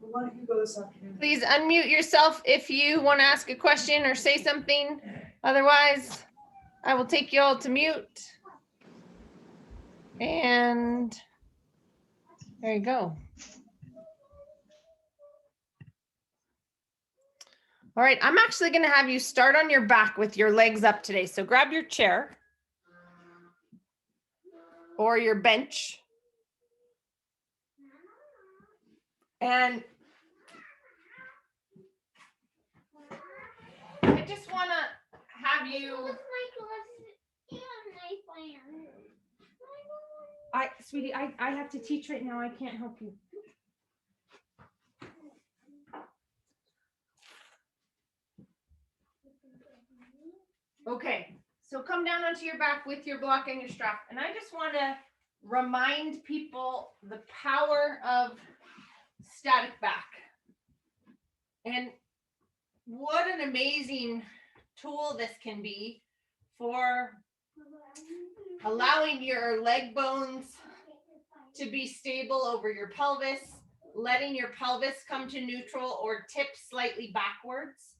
Why don't you go this afternoon? Please unmute yourself if you want to ask a question or say something. Otherwise, I will take you all to mute. And there you go. All right, I'm actually going to have you start on your back with your legs up today. So grab your chair or your bench. And I just want to have you. Sweetie, I have to teach right now. I can't help you. Okay, so come down onto your back with your block and your strap. And I just want to remind people the power of static back. And what an amazing tool this can be for allowing your leg bones to be stable over your pelvis, letting your pelvis come to neutral or tip slightly backwards.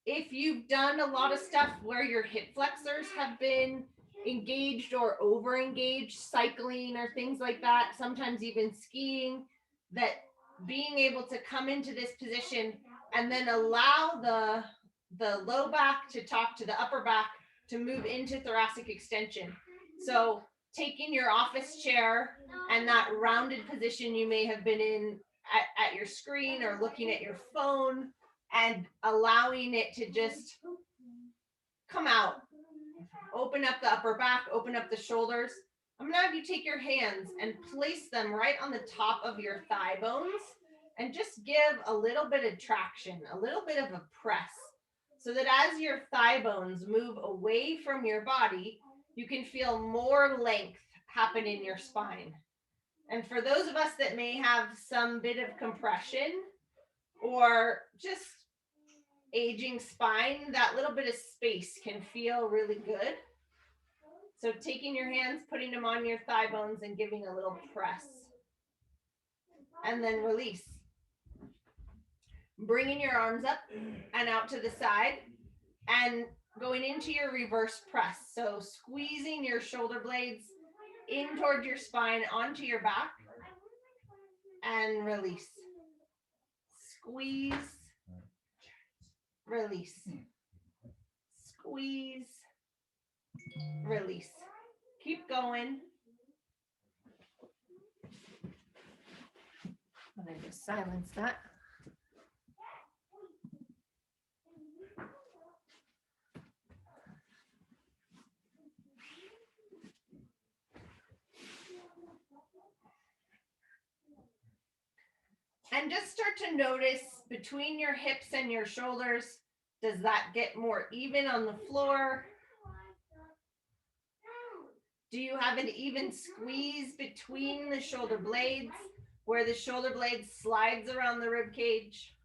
If you've done a lot of stuff where your hip flexors have been engaged or over engaged, cycling or things like that, sometimes even skiing, that being able to come into this position and then allow the low back to talk to the upper back to move into thoracic extension. So taking your office chair and that rounded position you may have been in at your screen or looking at your phone and allowing it to just come out. Open up the upper back, open up the shoulders. I'm going to have you take your hands and place them right on the top of your thigh bones and just give a little bit of traction, a little bit of a press, so that as your thigh bones move away from your body, you can feel more length happen in your spine. And for those of us that may have some bit of compression or just aging spine, that little bit of space can feel really good. So taking your hands, putting them on your thigh bones and giving a little press. And then release. Bringing your arms up and out to the side and going into your reverse press. So squeezing your shoulder blades in towards your spine onto your back and release. Squeeze, release. Squeeze, release. Keep going. I'm going to just silence that. And just start to notice between your hips and your shoulders, does that get more even on the floor? Do you have an even squeeze between the shoulder blades where the shoulder blade slides around the rib cage?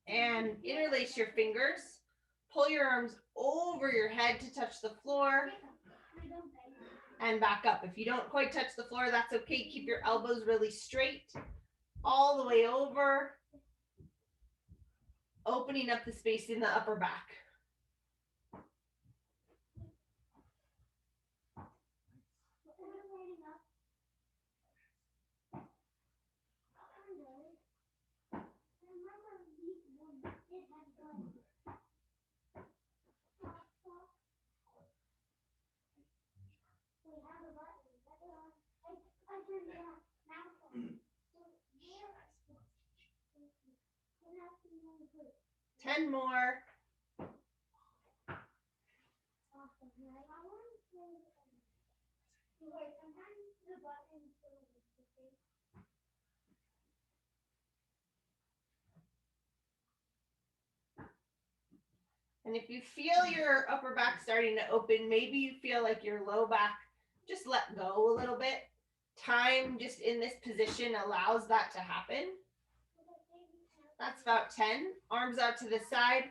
And interlace your fingers. Pull your arms over your head to touch the floor. And back up. If you don't quite touch the floor, that's okay. Keep your elbows really straight. All the way over. Opening up the space in the upper back. Ten more. And if you feel your upper back starting to open, maybe you feel like your low back just let go a little bit. Time just in this position allows that to happen. That's about 10. Arms out to the side.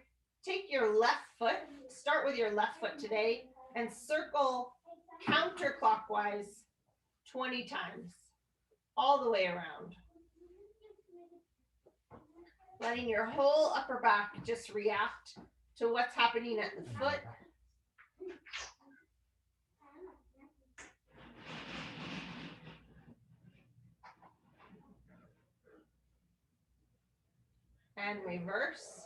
take your left foot, start with your left foot today, and circle counterclockwise 20 times, all the way around. Letting your whole upper back just react to what's happening at the foot. And reverse.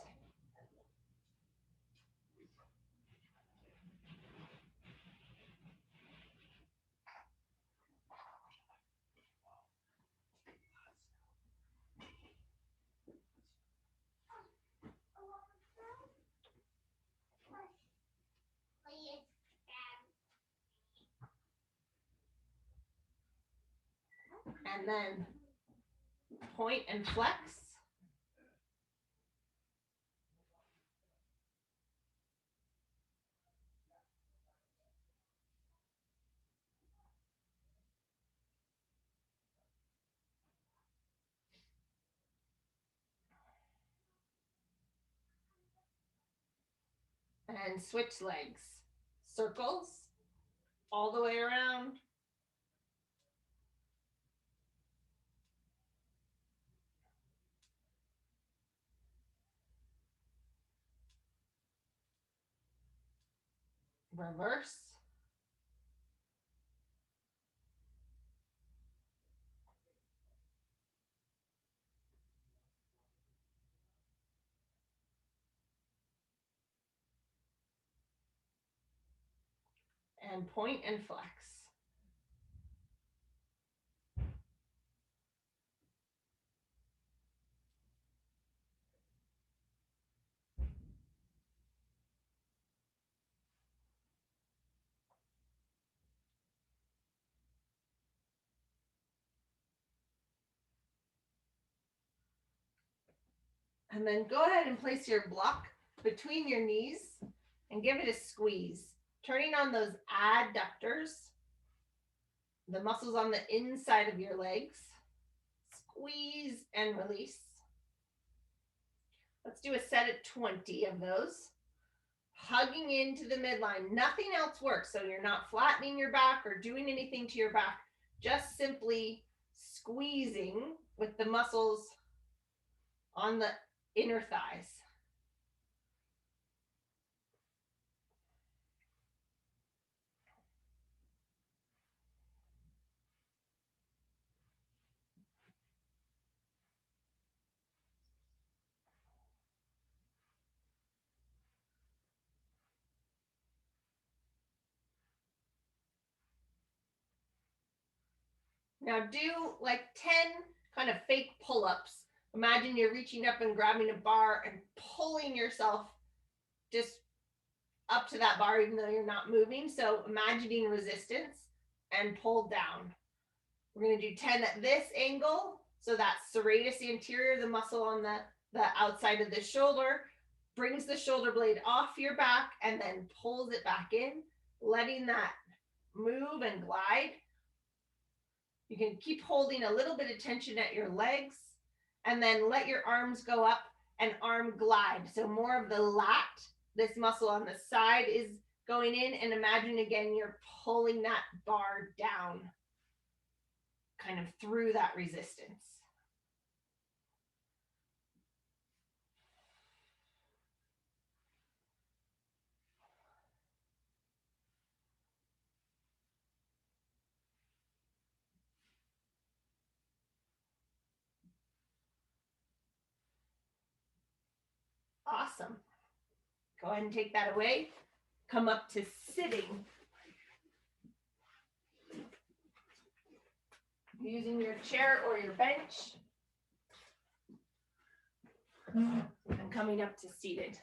And then point and flex. And switch legs. Circles all the way around. Reverse. And point and flex. And then go ahead and place your block between your knees and give it a squeeze, turning on those adductors, the muscles on the inside of your legs. Squeeze and release. Let's do a set of 20 of those. Hugging into the midline. Nothing else works. So you're not flattening your back or doing anything to your back. Just simply squeezing with the muscles on the inner thighs. Now do like 10 kind of fake pull-ups. Imagine you're reaching up and grabbing a bar and pulling yourself just up to that bar, even though you're not moving. So imagining resistance and pull down. We're going to do 10 at this angle. So that's serratus anterior, the muscle on the outside of the shoulder, brings the shoulder blade off your back and then pulls it back in, letting that move and glide. You can keep holding a little bit of tension at your legs and then let your arms go up and arm glide. So more of the lat, this muscle on the side is going in, and imagine again, you're pulling that bar down kind of through that resistance. Awesome. Go ahead and take that away. Come up to sitting. Using your chair or your bench. And coming up to seated.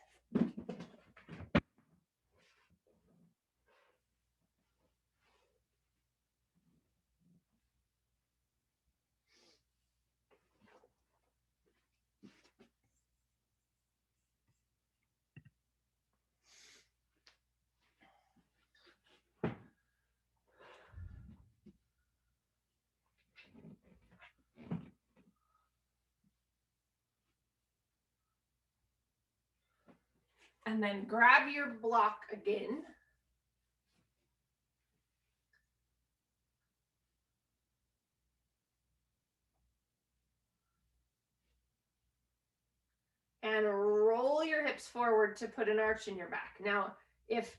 And then grab your block again. And roll your hips forward to put an arch in your back. Now, if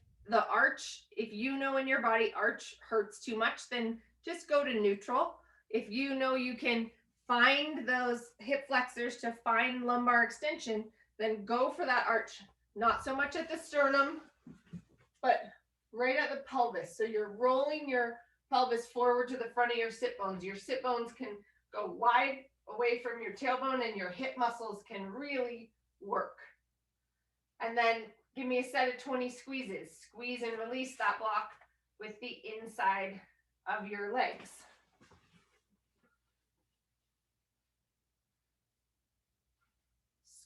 you know in your body arch hurts too much, then just go to neutral. If you know you can find those hip flexors to find lumbar extension, then go for that arch. Not so much at the sternum, but right at the pelvis. So you're rolling your pelvis forward to the front of your sit bones. Your sit bones can go wide away from your tailbone and your hip muscles can really work. And then give me a set of 20 squeezes. Squeeze and release that block with the inside of your legs.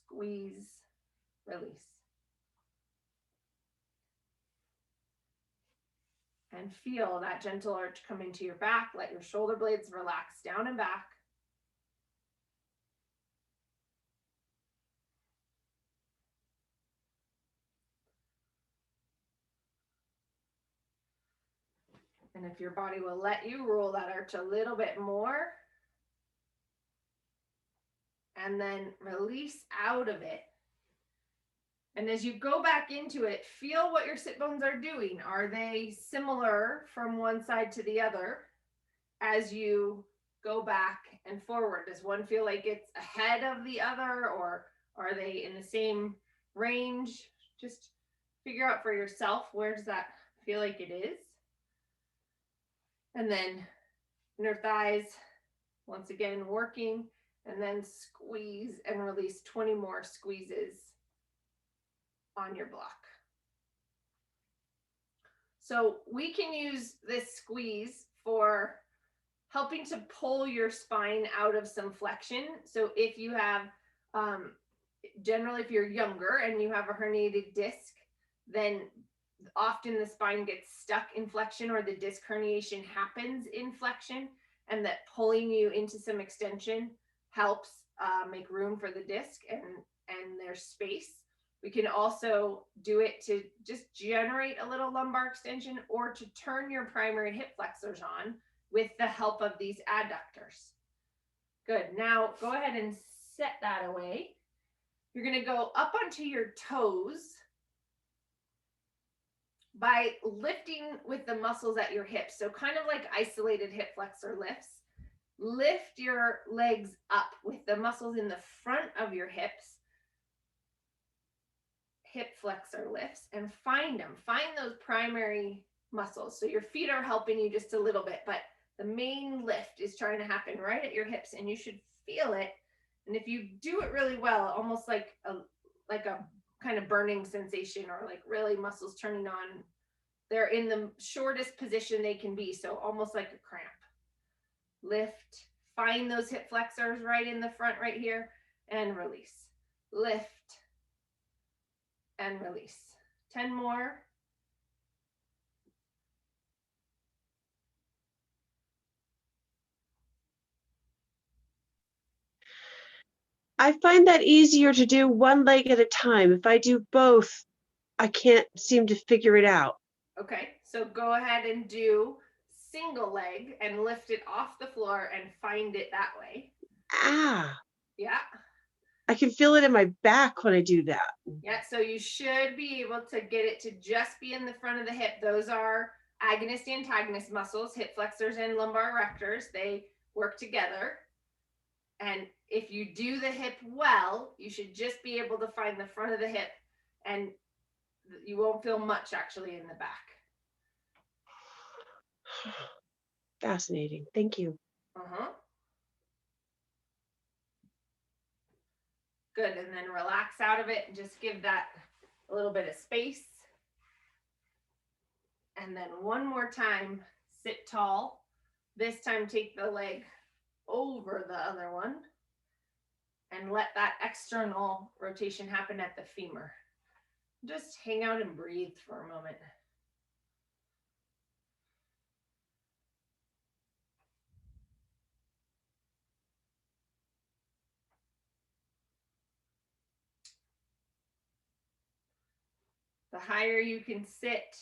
Squeeze, release. And feel that gentle arch come into your back. Let your shoulder blades relax down and back. And if your body will let you, roll that arch a little bit more. And then release out of it. And as you go back into it, feel what your sit bones are doing. Are they similar from one side to the other as you go back and forward? Does one feel like it's ahead of the other, or are they in the same range? Just figure out for yourself, where does that feel like it is? And then inner thighs, once again, working, and then squeeze and release 20 more squeezes on your block. So we can use this squeeze for helping to pull your spine out of some flexion. So if you have, generally if you're younger and you have a herniated disc, then often the spine gets stuck in flexion, or the disc herniation happens in flexion, and that pulling you into some extension helps make room for the disc and there's space. We can also do it to just generate a little lumbar extension, or to turn your primary hip flexors on with the help of these adductors. Good. Now go ahead and set that away. You're going to go up onto your toes by lifting with the muscles at your hips. So kind of like isolated hip flexor lifts. Lift your legs up with the muscles in the front of your hips. Hip flexor lifts, and find them. Find those primary muscles. So your feet are helping you just a little bit, but the main lift is trying to happen right at your hips, and you should feel it. And if you do it really well, almost like a kind of burning sensation, or like really muscles turning on. They're in the shortest position they can be, so almost like a cramp. Lift, find those hip flexors right in the front right here, and release. Lift and release. 10 more. I find that easier to do one leg at a time. If I do both, I can't seem to figure it out. Okay, so go ahead and do single leg and lift it off the floor and find it that way. Ah. Yeah. I can feel it in my back when I do that. Yeah, so you should be able to get it to just be in the front of the hip. Those are agonist antagonist muscles, hip flexors and lumbar erectors. They work together. And if you do the hip well, you should just be able to find the front of the hip, and you won't feel much actually in the back. Fascinating. Thank you. Good. And then relax out of it and just give that a little bit of space. And then one more time, sit tall. This time take the leg over the other one and let that external rotation happen at the femur. Just hang out and breathe for a moment. The higher you can sit,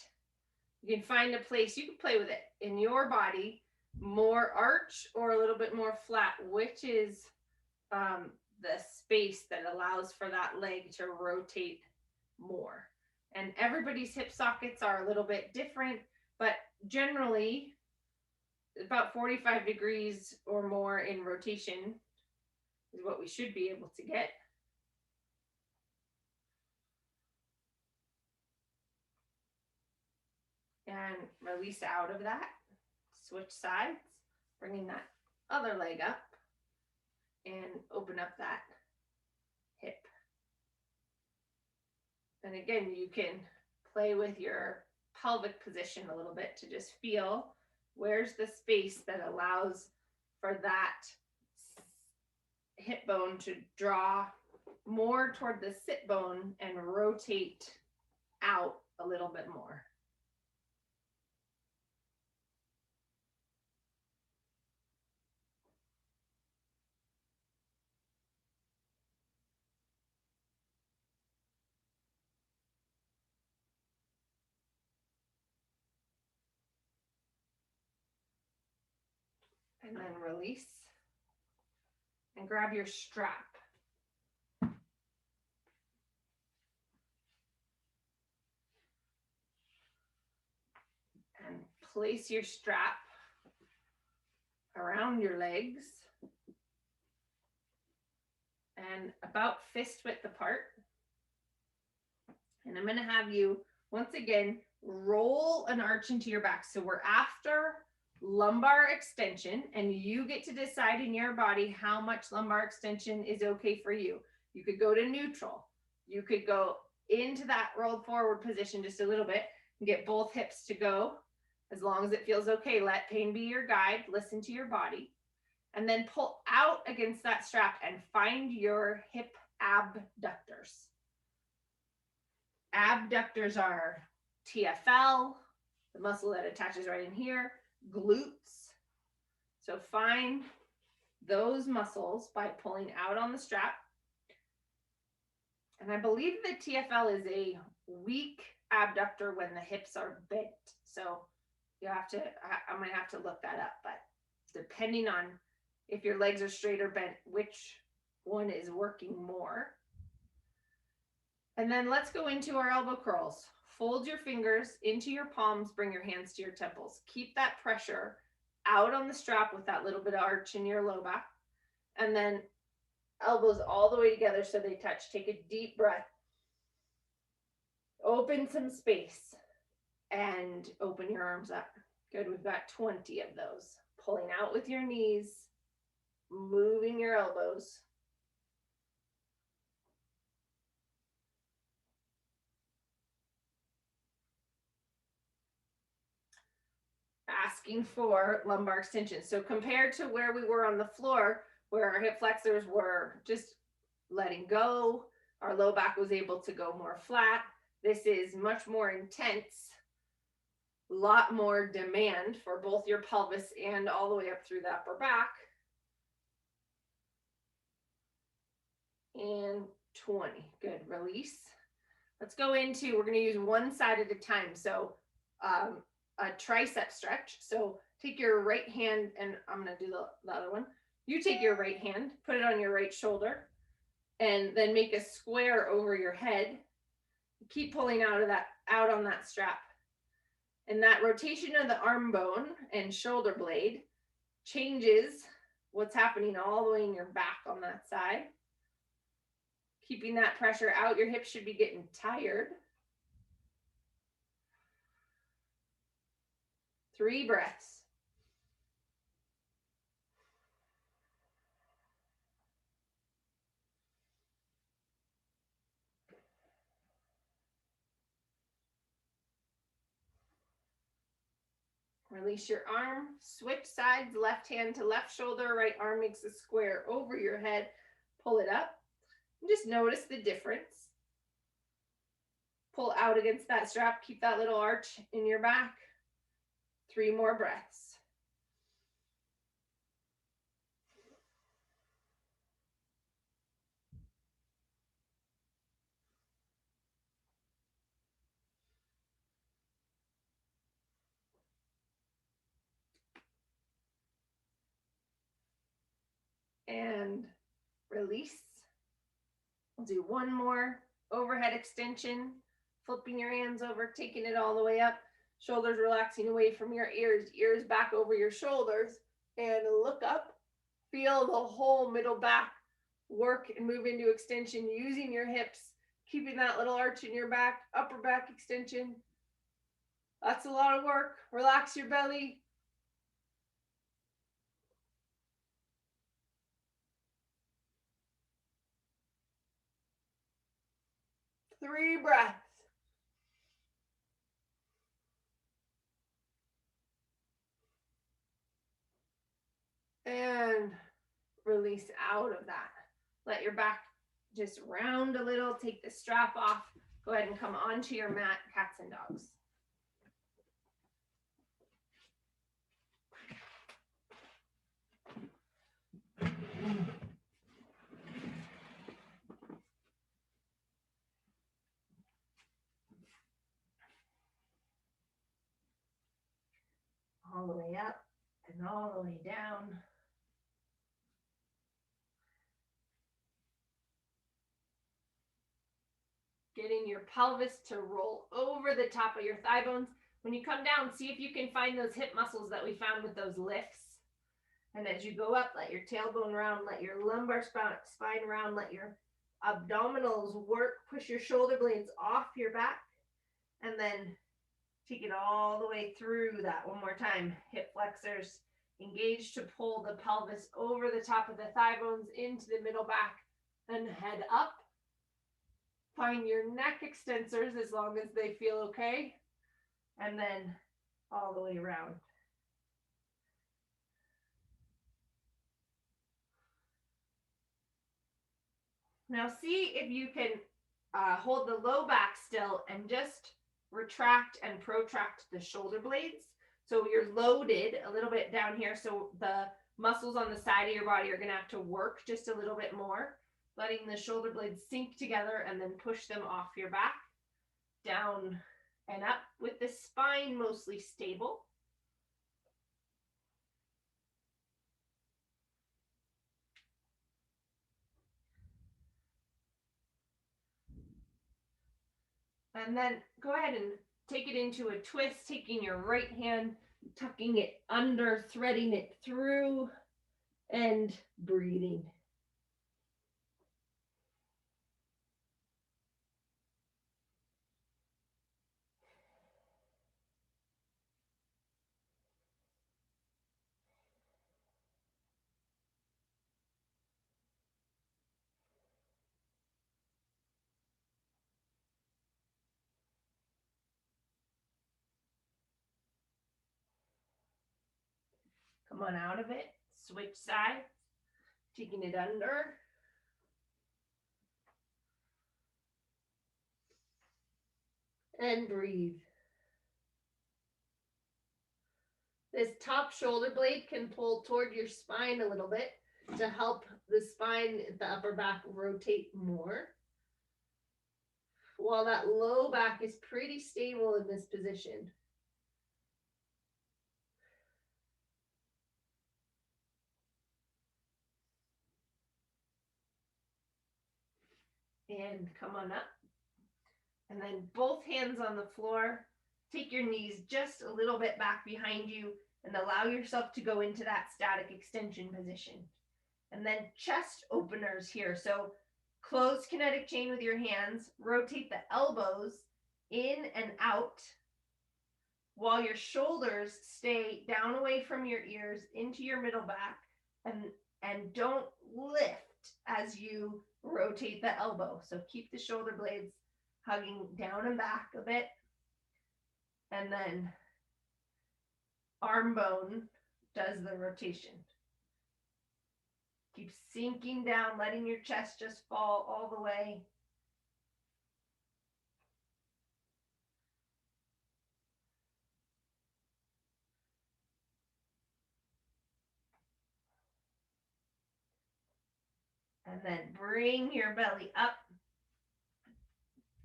you can find a place, you can play with it in your body, more arch or a little bit more flat, which is the space that allows for that leg to rotate more. And everybody's hip sockets are a little bit different, but generally about 45 degrees or more in rotation is what we should be able to get. And release out of that. Switch sides, bringing that other leg up and open up that hip. And again, you can play with your pelvic position a little bit to just feel where's the space that allows for that hip bone to draw more toward the sit bone and rotate out a little bit more. And then release and grab your strap. And place your strap around your legs and about fist width apart. And I'm going to have you once again roll an arch into your back. So we're after lumbar extension, and you get to decide in your body how much lumbar extension is okay for you. You could go to neutral. You could go into that rolled forward position just a little bit and get both hips to go as long as it feels okay. Let pain be your guide. Listen to your body. And then pull out against that strap and find your hip abductors. Abductors are TFL, the muscle that attaches right in here, glutes. So find those muscles by pulling out on the strap. And I believe that TFL is a weak abductor when the hips are bent. So you have to, I might have to look that up, but depending on if your legs are straight or bent, which one is working more. And then let's go into our elbow curls. Fold your fingers into your palms, bring your hands to your temples. Keep that pressure out on the strap with that little bit of arch in your low back. And then elbows all the way together so they touch. Take a deep breath. Open some space and open your arms up. Good, we've got 20 of those. Pulling out with your knees, moving your elbows. Asking for lumbar extension. So compared to where we were on the floor, where our hip flexors were just letting go, our low back was able to go more flat. This is much more intense, a lot more demand for both your pelvis and all the way up through the upper back. And 20, good, release. Let's go into, we're gonna use one side at a time. So a tricep stretch. So take your right hand, and I'm going to do the other one. You take your right hand, put it on your right shoulder, and then make a square over your head. Keep pulling out of that, out on that strap. And that rotation of the arm bone and shoulder blade changes what's happening all the way in your back on that side. Keeping that pressure out, your hips should be getting tired. 3 breaths. Release your arm, switch sides, left hand to left shoulder, right arm makes a square over your head, pull it up, and just notice the difference. Pull out against that strap, keep that little arch in your back. 3 more breaths. and release. We'll do one more overhead extension, flipping your hands over, taking it all the way up, shoulders relaxing away from your ears, ears back over your shoulders, and look up. Feel the whole middle back work and move into extension using your hips, keeping that little arch in your back, upper back extension. That's a lot of work. Relax your belly. Three breaths. And release out of that. Let your back just round a little. Take the strap off. Go ahead and come onto your mat, cats and dogs. All the way up and all the way down. Getting your pelvis to roll over the top of your thigh bones. When you come down, see if you can find those hip muscles that we found with those lifts. And as you go up, let your tailbone round, let your lumbar spine round, let your abdominals work. Push your shoulder blades off your back. And then take it all the way through that one more time. Hip flexors engage to pull the pelvis over the top of the thigh bones into the middle back and head up. Find your neck extensors as long as they feel okay. And then all the way around. Now see if you can hold the low back still and just retract and protract the shoulder blades. So you're loaded a little bit down here. So the muscles on the side of your body are going to have to work just a little bit more, letting the shoulder blades sink together and then push them off your back, down and up with the spine mostly stable. And then go ahead and take it into a twist, taking your right hand, tucking it under, threading it through, and breathing. Come on out of it, switch sides, taking it under. And breathe. This top shoulder blade can pull toward your spine a little bit to help the spine, the upper back rotate more. While that low back is pretty stable in this position. And come on up. And then both hands on the floor. Take your knees just a little bit back behind you and allow yourself to go into that static extension position. And then chest openers here. So close kinetic chain with your hands. Rotate the elbows in and out while your shoulders stay down away from your ears into your middle back. And don't lift as you rotate the elbow. So keep the shoulder blades hugging down and back a bit. And then arm bone does the rotation. Keep sinking down, letting your chest just fall all the way. And then bring your belly up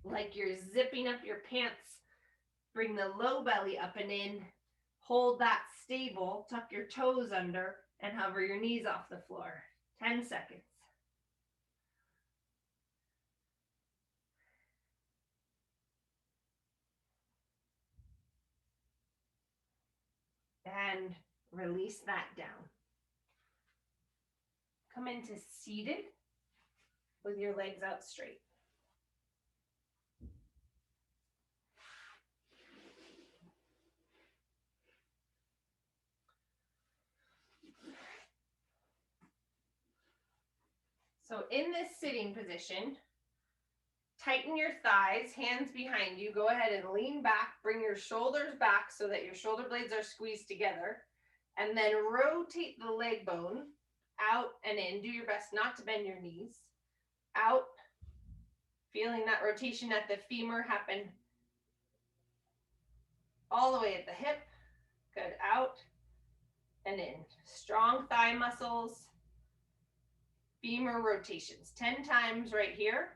like you're zipping up your pants. Bring the low belly up and in. Hold that stable. Tuck your toes under and hover your knees off the floor. 10 seconds. And release that down. Come into seated with your legs out straight. So in this sitting position, tighten your thighs, hands behind you. Go ahead and lean back, bring your shoulders back so that your shoulder blades are squeezed together. And then rotate the leg bone out and in. Do your best not to bend your knees. Out, feeling that rotation at the femur happen all the way at the hip. Good, out and in. Strong thigh muscles. Femur rotations, 10 times right here.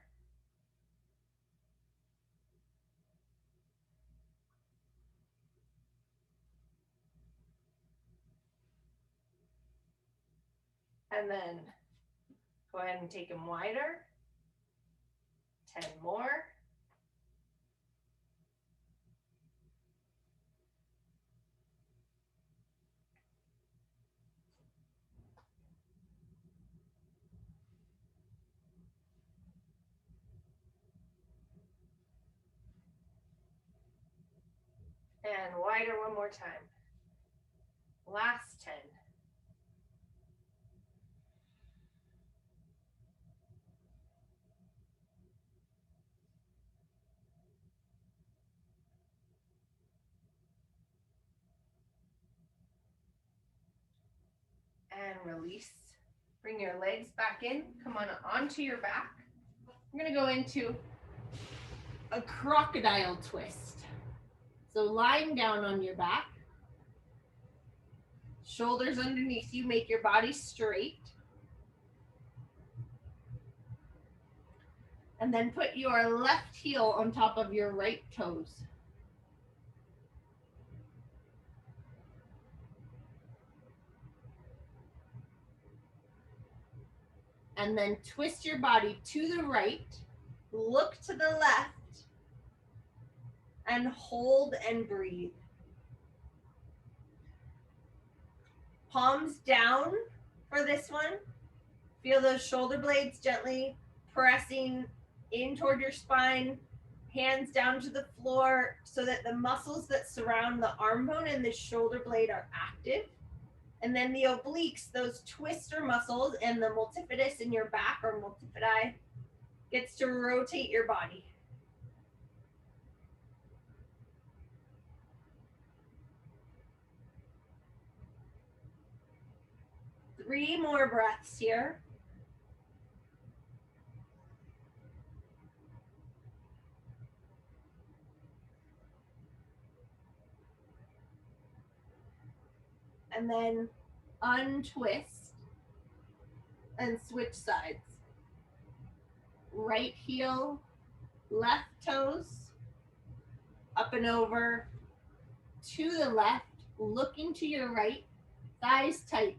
And then go ahead and take them wider. 10 more. And wider one more time. Last 10. And release. Bring your legs back in. Come on onto your back. I'm going to go into a crocodile twist. So lying down on your back, shoulders underneath you, make your body straight. And then put your left heel on top of your right toes. And then twist your body to the right, look to the left, and hold and breathe. Palms down for this one. Feel those shoulder blades gently pressing in toward your spine, hands down to the floor so that the muscles that surround the arm bone and the shoulder blade are active. And then the obliques, those twister muscles, and the multifidus in your back or multifidi gets to rotate your body. Three more breaths here. And then untwist and switch sides. Right heel, left toes, up and over, to the left, looking to your right, thighs tight,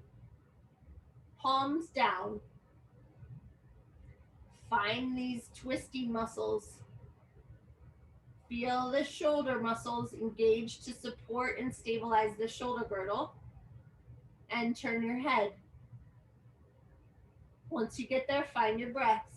palms down. Find these twisty muscles. Feel the shoulder muscles engage to support and stabilize the shoulder girdle. And turn your head. Once you get there, find your breaths.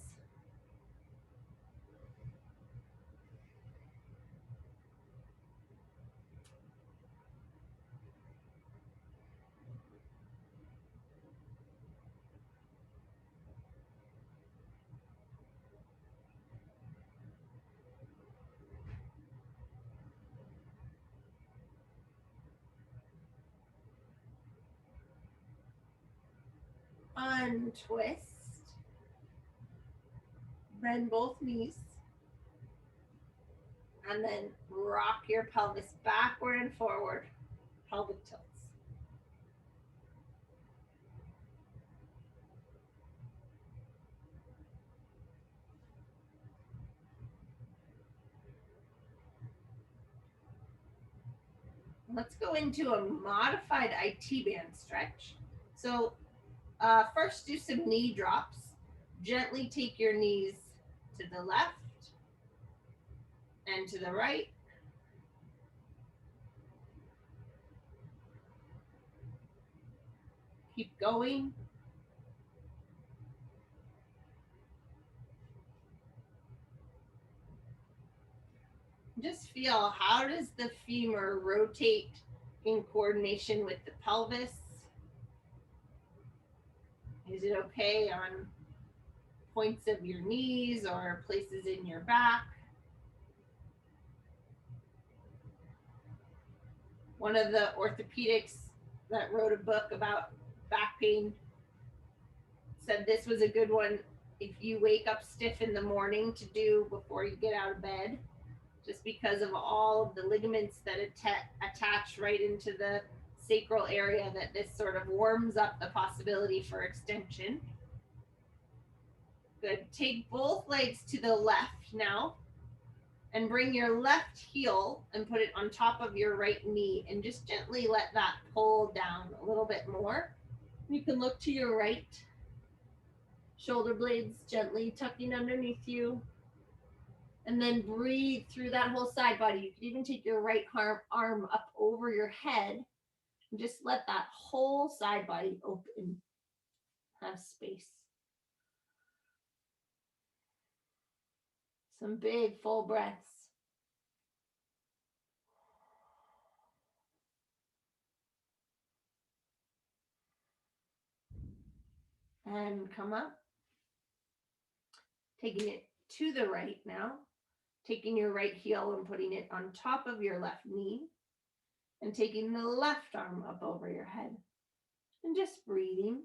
Untwist. Bend both knees. And then rock your pelvis backward and forward. Pelvic tilts. Let's go into a modified IT band stretch. So First, do some knee drops. Gently take your knees to the left and to the right. Keep going. Just feel, how does the femur rotate in coordination with the pelvis? Is it okay on points of your knees or places in your back? One of the orthopedics that wrote a book about back pain said this was a good one if you wake up stiff in the morning to do before you get out of bed, just because of all of the ligaments that attach right into the sacral area, that this sort of warms up the possibility for extension. Good. Take both legs to the left now and bring your left heel and put it on top of your right knee and just gently let that pull down a little bit more. You can look to your right. Shoulder blades gently tucking underneath you. And then breathe through that whole side body. You can even take your right arm up over your head and just let that whole side body open. Have space. Some big full breaths. And come up. Taking it to the right now. Taking your right heel and putting it on top of your left knee. And taking the left arm up over your head. And just breathing.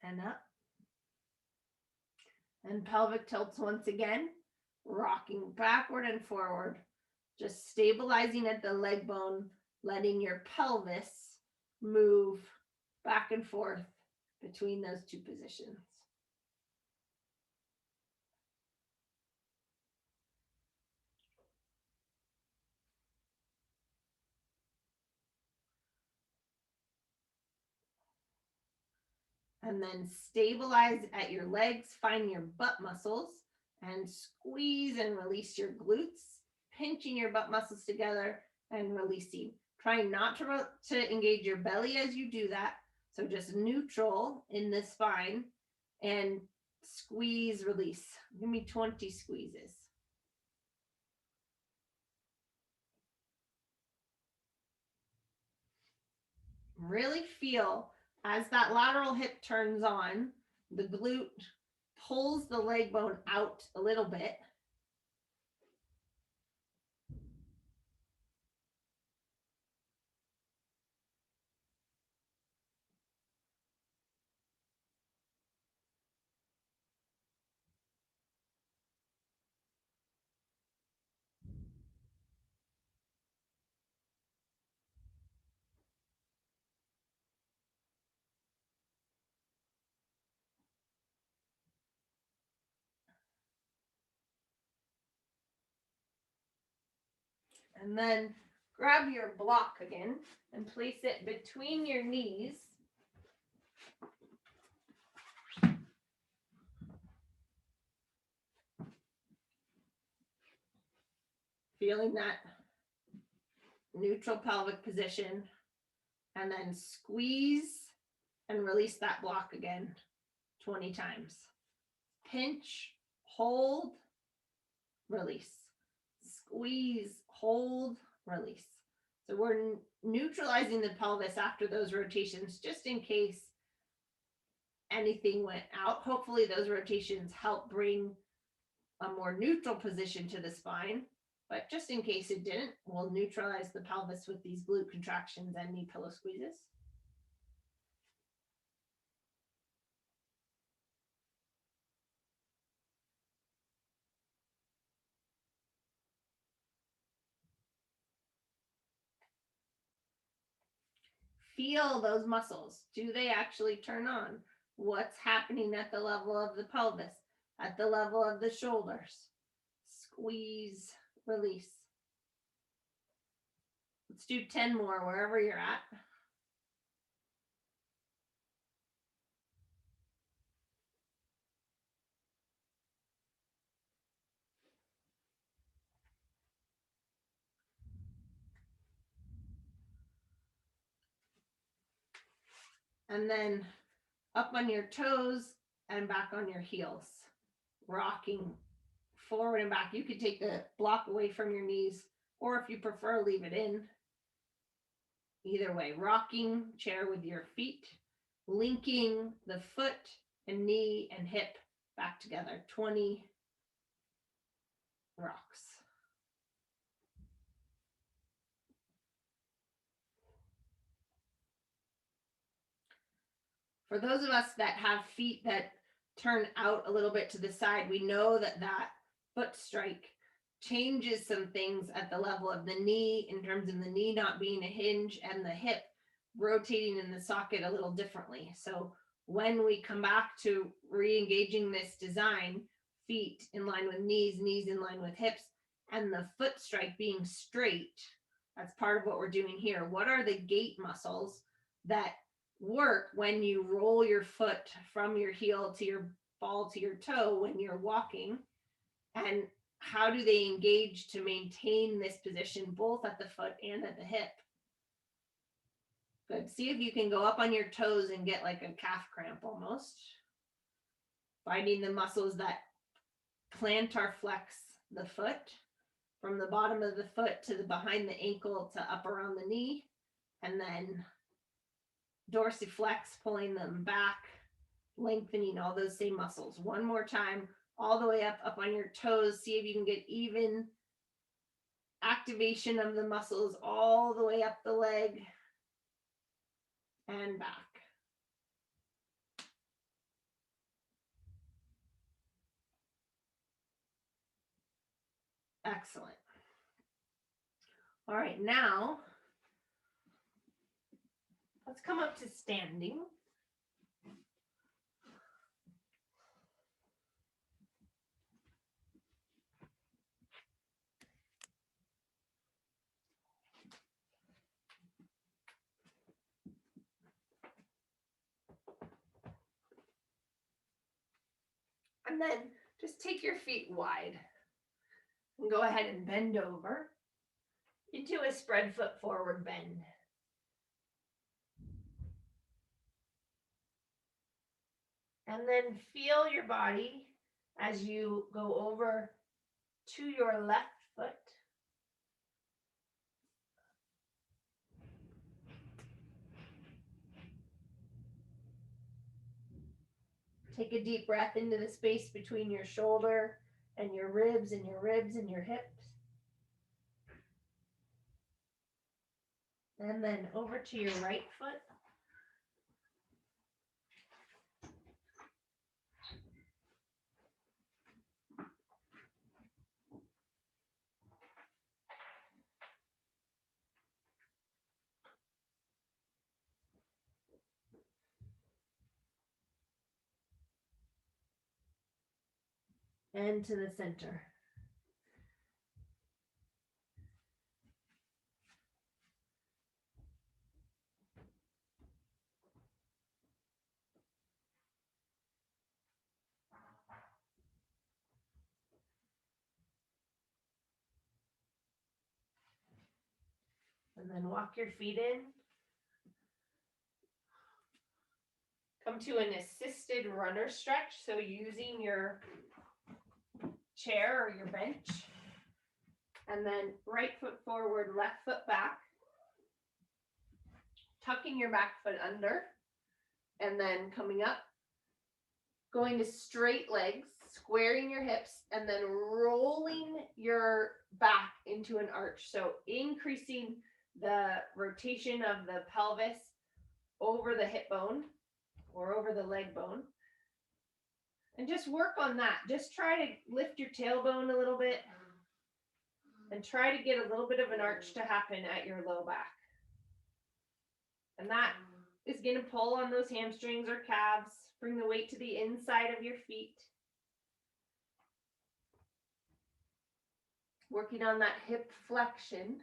And up. And pelvic tilts once again, rocking backward and forward, just stabilizing at the leg bone, letting your pelvis move back and forth between those two positions. And then stabilize at your legs, find your butt muscles and squeeze and release your glutes, pinching your butt muscles together and releasing. Trying not to engage your belly as you do that. So just neutral in the spine and squeeze, release. Give me 20 squeezes. Really feel as that lateral hip turns on, the glute pulls the leg bone out a little bit. And then grab your block again and place it between your knees. Feeling that neutral pelvic position. And then squeeze and release that block again 20 times. Pinch, hold, release. Squeeze, hold, release. So we're neutralizing the pelvis after those rotations, just in case anything went out. Hopefully those rotations help bring a more neutral position to the spine, but just in case it didn't, we'll neutralize the pelvis with these glute contractions and knee pillow squeezes. Feel those muscles. Do they actually turn on? What's happening at the level of the pelvis, at the level of the shoulders? Squeeze, release. Let's do 10 more wherever you're at. And then up on your toes and back on your heels, rocking forward and back. You could take the block away from your knees, or if you prefer, leave it in. Either way, rocking chair with your feet, linking the foot and knee and hip back together. 20 rocks. For those of us that have feet that turn out a little bit to the side, we know that that foot strike changes some things at the level of the knee, in terms of the knee not being a hinge and the hip rotating in the socket a little differently. So when we come back to re-engaging this design, feet in line with knees, knees in line with hips, and the foot strike being straight, that's part of what we're doing here. What are the gait muscles that work when you roll your foot from your heel to your ball to your toe when you're walking? And how do they engage to maintain this position both at the foot and at the hip? Good. See if you can go up on your toes and get like a calf cramp almost. Finding the muscles that plantar flex the foot from the bottom of the foot to the behind the ankle to up around the knee. And then dorsiflex, pulling them back, lengthening all those same muscles. One more time, all the way up on your toes. See if you can get even activation of the muscles all the way up the leg and back. Excellent. All right, now let's come up to standing. And then just take your feet wide and go ahead and bend over into a spread foot forward bend. And then feel your body as you go over to your left foot. Take a deep breath into the space between your shoulder and your ribs and your ribs and your hips. And then over to your right foot. And to the center. And then walk your feet in. Come to an assisted runner stretch. So using your chair or your bench. And then right foot forward, left foot back. Tucking your back foot under. And then coming up. Going to straight legs, squaring your hips, and then rolling your back into an arch. So increasing the rotation of the pelvis over the hip bone or over the leg bone. And just work on that. Just try to lift your tailbone a little bit and try to get a little bit of an arch to happen at your low back. And that is going to pull on those hamstrings or calves. Bring the weight to the inside of your feet. Working on that hip flexion.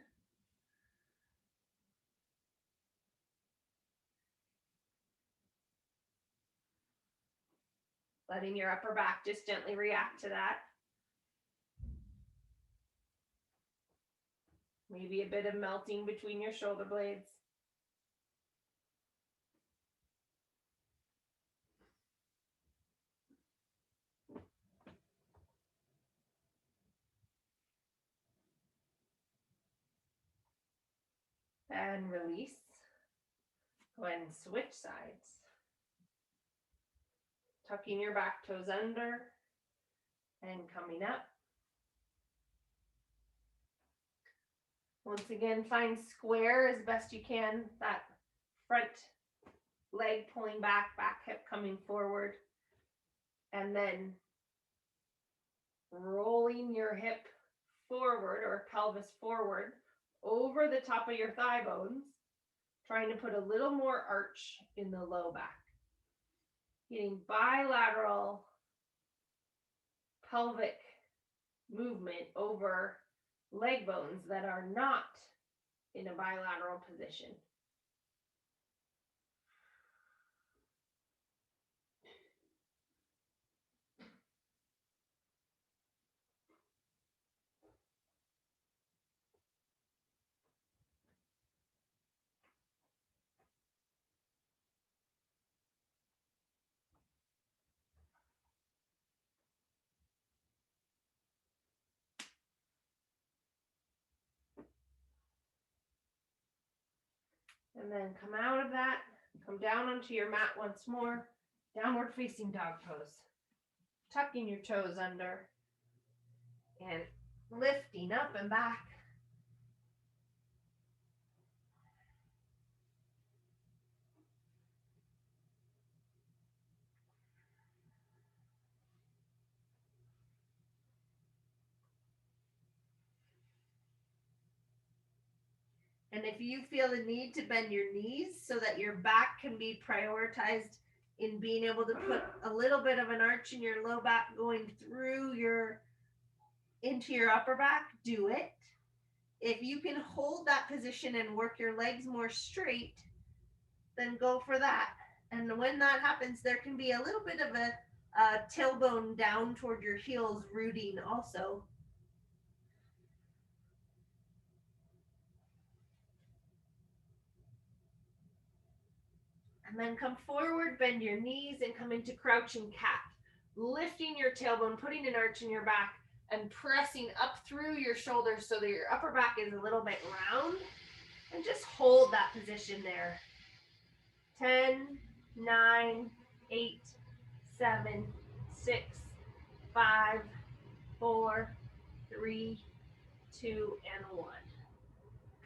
Letting your upper back just gently react to that. Maybe a bit of melting between your shoulder blades. And release. Go ahead and switch sides. Tucking your back toes under and coming up. Once again, find square as best you can. That front leg pulling back, back hip coming forward. And then rolling your hip forward or pelvis forward over the top of your thigh bones, trying to put a little more arch in the low back. Getting bilateral pelvic movement over leg bones that are not in a bilateral position. And then come out of that, come down onto your mat once more, downward facing dog pose. Tucking your toes under and lifting up and back. And if you feel the need to bend your knees so that your back can be prioritized in being able to put a little bit of an arch in your low back going through into your upper back, do it. If you can hold that position and work your legs more straight, then go for that. And when that happens, there can be a little bit of a tailbone down toward your heels rooting also. And then come forward, bend your knees, and come into crouching cat. Lifting your tailbone, putting an arch in your back, and pressing up through your shoulders so that your upper back is a little bit round. And just hold that position there. 10, 9, 8, 7, 6, 5, 4, 3, 2, and 1.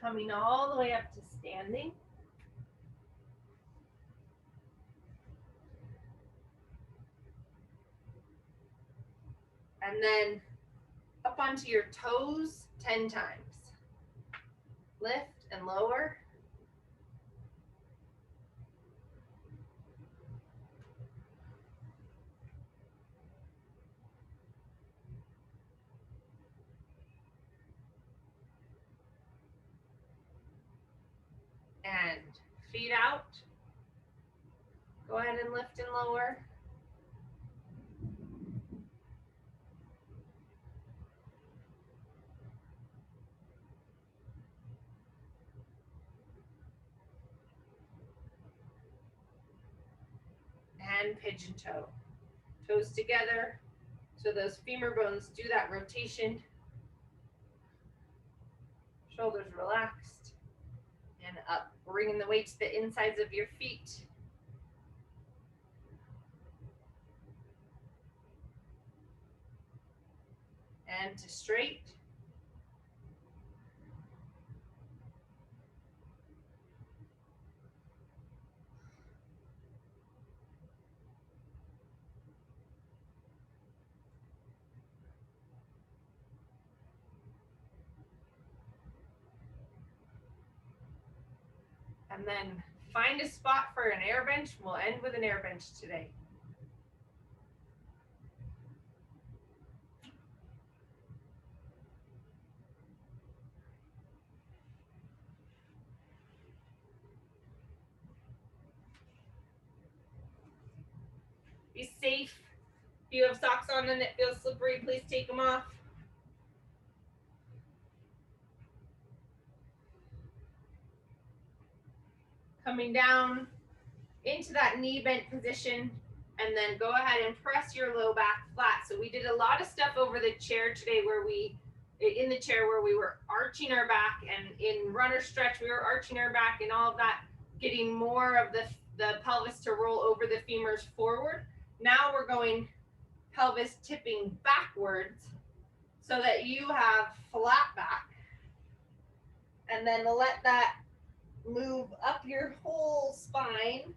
Coming all the way up to standing. And then up onto your toes 10 times. Lift and lower. And feet out. Go ahead and lift and lower. And pigeon toe. Toes together. So those femur bones do that rotation. Shoulders relaxed. And up. Bringing the weight to the insides of your feet. And to straight. And then find a spot for an air bench. We'll end with an air bench today. Be safe. If you have socks on and it feels slippery, please take them off. Coming down into that knee bent position, and then go ahead and press your low back flat. So we did a lot of stuff over the chair today where in the chair where we were arching our back, and in runner stretch, we were arching our back and all of that, getting more of the pelvis to roll over the femurs forward. Now we're going pelvis tipping backwards so that you have flat back, and then let that move up your whole spine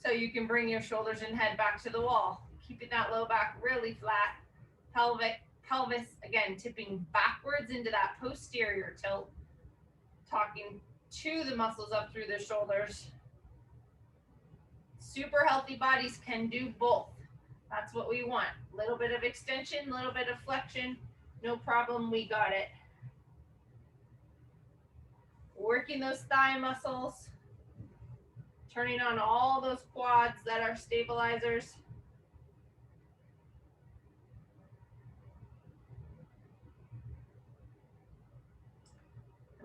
so you can bring your shoulders and head back to the wall, keeping that low back really flat. Pelvis again tipping backwards into that posterior tilt, talking to the muscles up through the shoulders. Super healthy bodies can do both. That's what we want. A little bit of extension, a little bit of flexion, no problem, we got it. Working those thigh muscles, turning on all those quads that are stabilizers.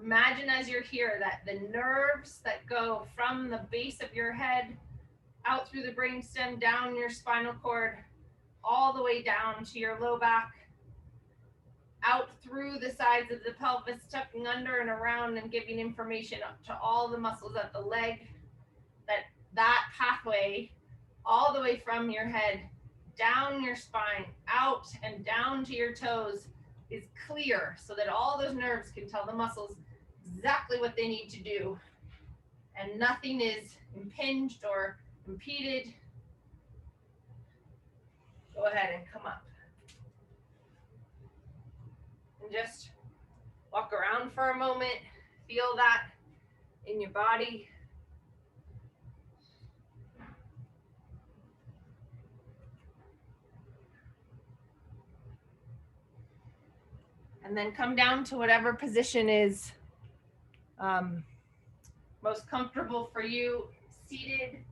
Imagine as you're here that the nerves that go from the base of your head out through the brainstem, down your spinal cord, all the way down to your low back, out through the sides of the pelvis, tucking under and around and giving information up to all the muscles at the leg. That pathway all the way from your head, down your spine, out and down to your toes is clear so that all those nerves can tell the muscles exactly what they need to do. And nothing is impinged or impeded. Go ahead and come up. And just walk around for a moment. Feel that in your body. And then come down to whatever position is most comfortable for you, seated,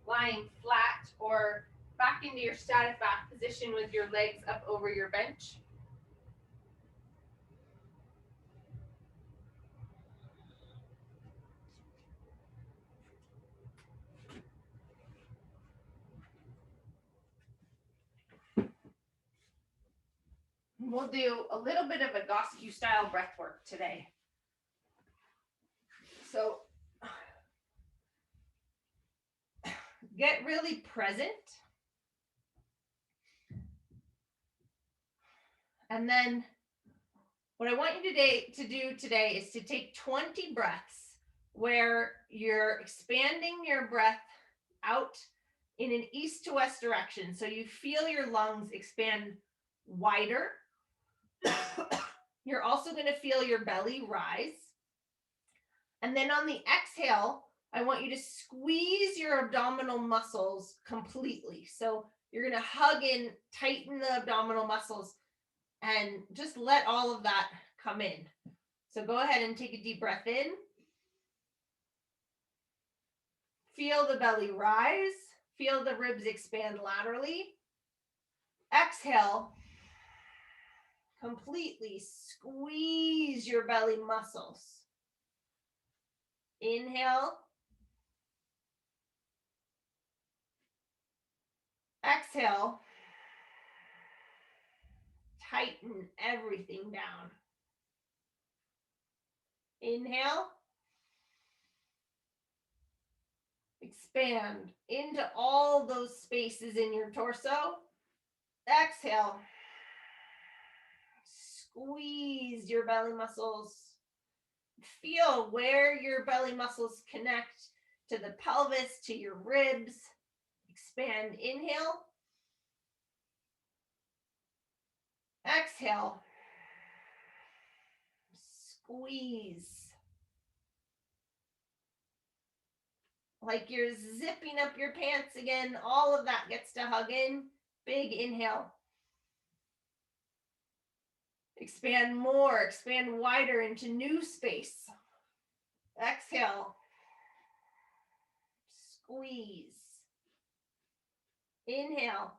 lying flat, or back into your static back position with your legs up over your bench. We'll do a little bit of Egoscue style breath work today. So get really present. And then what I want you to do today is to take 20 breaths where you're expanding your breath out in an east to west direction. So you feel your lungs expand wider. You're also going to feel your belly rise. And then on the exhale, I want you to squeeze your abdominal muscles completely. So you're going to hug in, tighten the abdominal muscles, and just let all of that come in. So go ahead and take a deep breath in. Feel the belly rise. Feel the ribs expand laterally. Exhale. Completely squeeze your belly muscles. Inhale. Exhale. Tighten everything down. Inhale. Expand into all those spaces in your torso. Exhale. Squeeze your belly muscles. Feel where your belly muscles connect to the pelvis, to your ribs. Expand. Inhale. Exhale. Squeeze. like you're zipping up your pants again. All of that gets to hug in. Big inhale. Expand more, expand wider into new space. Exhale. Squeeze. Inhale.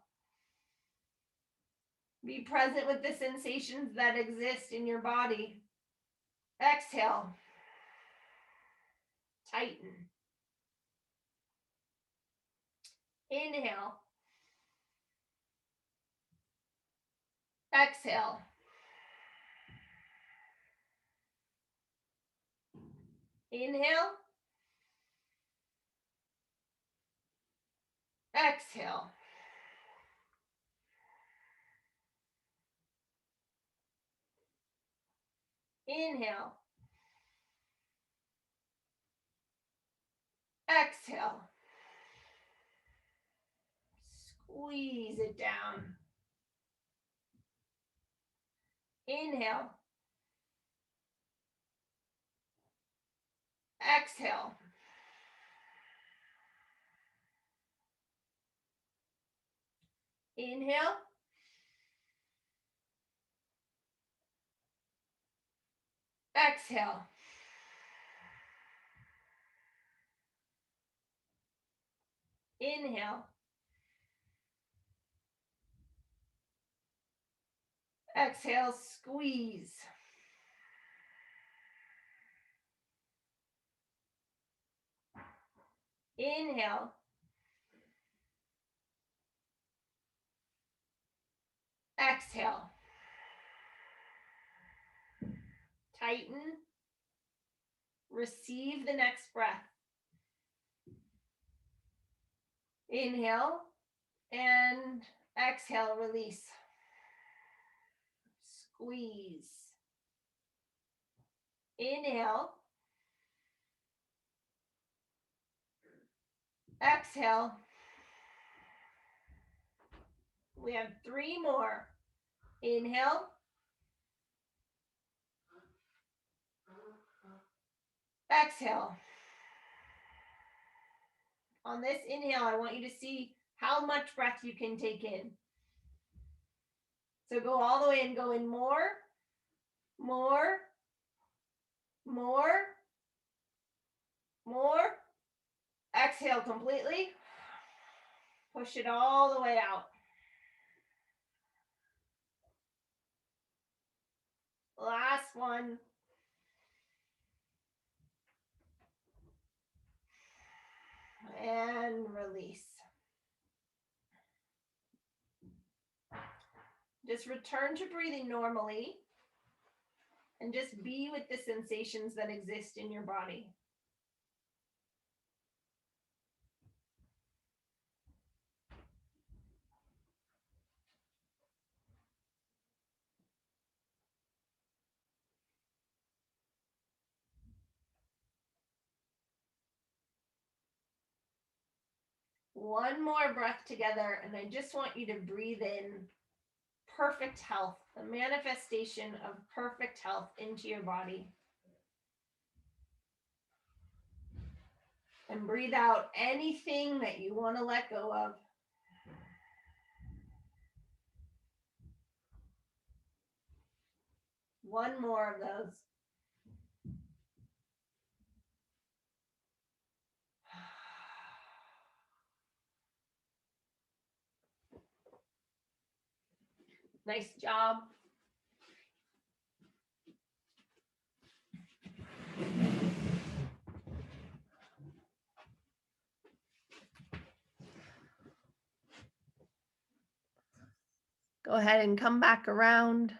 Be present with the sensations that exist in your body. Exhale. Tighten. Inhale. Exhale. Inhale. Exhale. Inhale. Exhale. Squeeze it down. Inhale. Exhale. Inhale. Exhale. Inhale. Exhale, squeeze. Inhale. Exhale. Tighten. Receive the next breath. Inhale and exhale, release. Squeeze. Inhale. Exhale. We have 3 more. Inhale. Exhale. On this inhale, I want you to see how much breath you can take in. So go all the way and go in more, more, more, more. Exhale completely. Push it all the way out. Last one. And release. Just return to breathing normally and just be with the sensations that exist in your body. One more breath together, and I just want you to breathe in perfect health, the manifestation of perfect health into your body. And breathe out anything that you want to let go of. One more of those. Nice job. Go ahead and come back around.